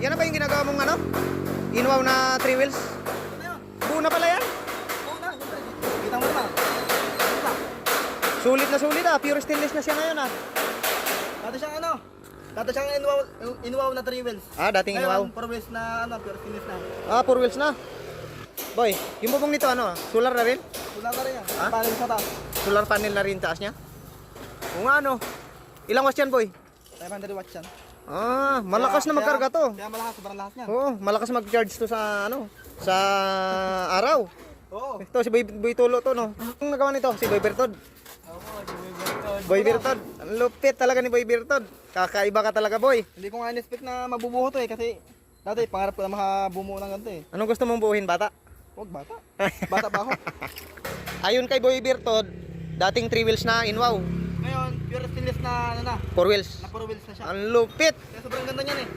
Yan na ba yung ginagawa mong ano? Inwaw na 3 wheels? Buo na pala yan? Oo na, kita mo naman. Sulit na sulit ah. Pure stainless na siya ngayon ah. Dati siyang ano? Dati siyang inwaw na 3 wheels. Ah, dating inwaw. Ngayon, 4 wheels na ano, pure stainless na. Ah, 4 wheels na. Boy, yung bubong nito ano? Solar na rin? Wala ka rin yan. Ha? Panel sa taas. Solar panel na rin taas niya? O nga ano? Ilang watts yan, boy? 500 watts yan. Ah, malakas na magkarga to. Kaya malakas, sobrang lakas niyan. Oo, malakas mag-charge to sa ano? Sa araw. Oo. Ito si Boy Tulo to no. Ang nagawa nito si Boy Bertod. Boy Bertod. Ang lupit talaga ni Boy Bertod. Kakaiba ka talaga, boy. Hindi ko nga in-expect na mabubuo to eh kasi dati pangarap ko na makabumuo ng ganito eh. Anong gusto mong buuhin, bata? Huwag bata. Bata pa ako. Ayon kay Boy Bertod, dating 3 wheels na inwaw. Ngayon, pure stainless na ano na. 4 wheels. Na 4 wheels na siya. Ang lupit. Kaya sobrang ganda niyan eh.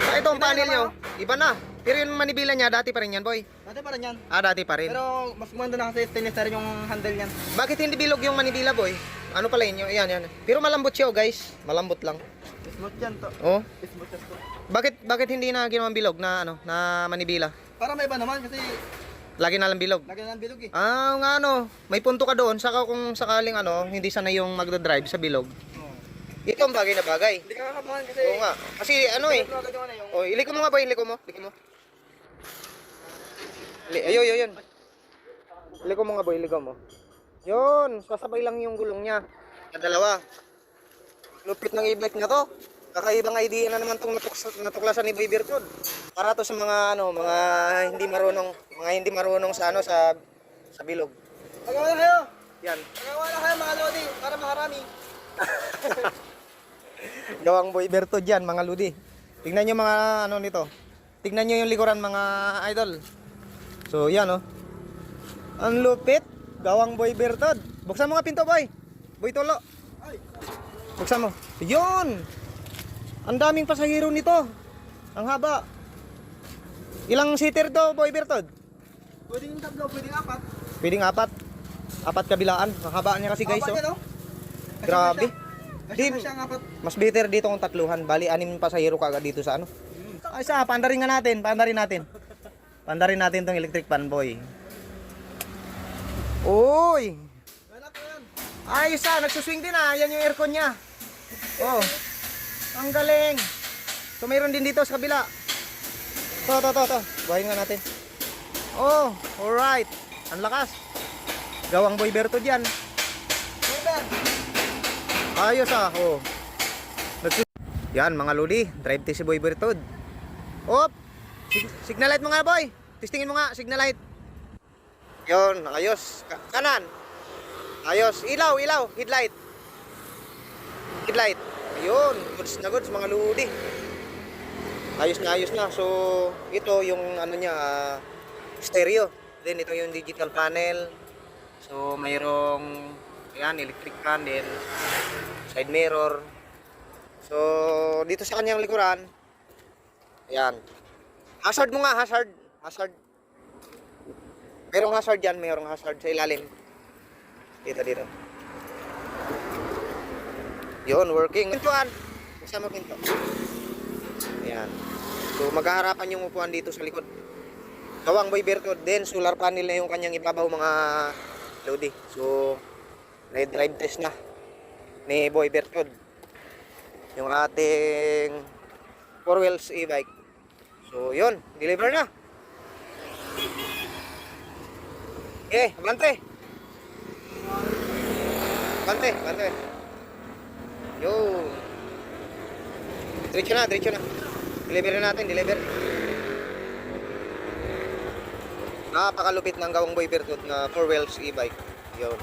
Ah, ito ang panel nyo. Iba na. Pero yung manibila niya, dati pa rin yan, boy. Dati pa rin yan. Ah, dati pa rin. Pero mas gumanda na kasi stainless na rin yung handle niyan. Bakit hindi bilog yung manibila, boy? Ano pala yun? Yan, yan. Pero malambot siya, oh, guys. Malambot lang. Smooth yan to. Oh. Smooth yan to. Bakit hindi na ginawang bilog na ano, na manibila? Para may iba naman kasi Lagi na lang bilog. lagi na ng bilog eh. Ah, nga ano, may punto ka doon, saka kung sakaling ano, hindi sana yung magdadrive sa bilog. Oo. Ito ang bagay na bagay. Hindi ka kakabahan kasi Oo nga. Kasi ano eh. agad yung ano yung Oh, iliko mo nga boy, iliko mo. Iliko mo. Ayun. Iliko mo nga boy, iliko mo. Yun, sasabay lang yung gulong niya. Yung dalawa. Lupit ng e-bike na to. Kakaibang idea na naman itong natuklasan ni Boy Bertod. Para to sa mga ano, mga hindi marunong sa ano sa bilog. Magawa na kayo. Yan. Magawa na kayo mga lodi para makarami. Gawang Boy Bertod yan, mga ludi. Tingnan nyo mga ano nito. Tingnan nyo yung likuran mga idol. So yan oh. Ang lupit. Gawang Boy Bertod. Buksan mo nga pinto, boy. Boy Tulo. Ay, Buksan mo. Yun. Ang daming pasahero nito. Ang haba. Ilang seater to, Boy Bertod? pwedeng tatlo, pwedeng apat. Pwedeng 4. 4 kabilaan. Ang haba niya kasi guys, Apat oh. yan, oh. Grabe. Kasi Di- na siya ang apat. Mas better dito kung 3. Bali 6 pasahero kaagad dito sa ano. Ay sa paandarin nga natin, paandarin natin tong electric fan, boy. Uy! Wala po yan. Ayos ah, nagsuswing din ah. Yan yung aircon niya. Oh. Ang galing. So mayroon din dito sa kabila. To. Buhayin nga natin. Oh, alright. Ang lakas. Gawang Boy Bertod yan. Super. Ayos ah. Oh. Yan mga lodi. Drive test si Boy Bertod. Op. Signal light mo nga, boy. Testingin mo nga, signal light. Yon, ayos. Kanan. Ayos. Ilaw. Headlight. Ayun, goods na goods mga lodi. Ayos na. So, ito yung ano niya, stereo. Then ito yung digital panel. So, mayroong ayan, electric fan din. Side mirror. So, dito sa kanyang likuran. Ayan. Hazard mo nga, hazard. Mayroong hazard sa ilalim. Dito. Yun, working. Pintuan. Buksan mo pinto. Ayan. So, maghaharapan yung upuan dito sa likod. Gawang Boy Bertod. Then, solar panel na yung kanyang ibabaw mga lodi. So, drive test na ni Boy Bertod. Yung ating 4 wheels e-bike. So, yun. Deliver na. Bante. Yo. Diretso na. Deliver na natin. Napakalupit ng Gawang Boy Bertod na 4 wheels e-bike. Yo.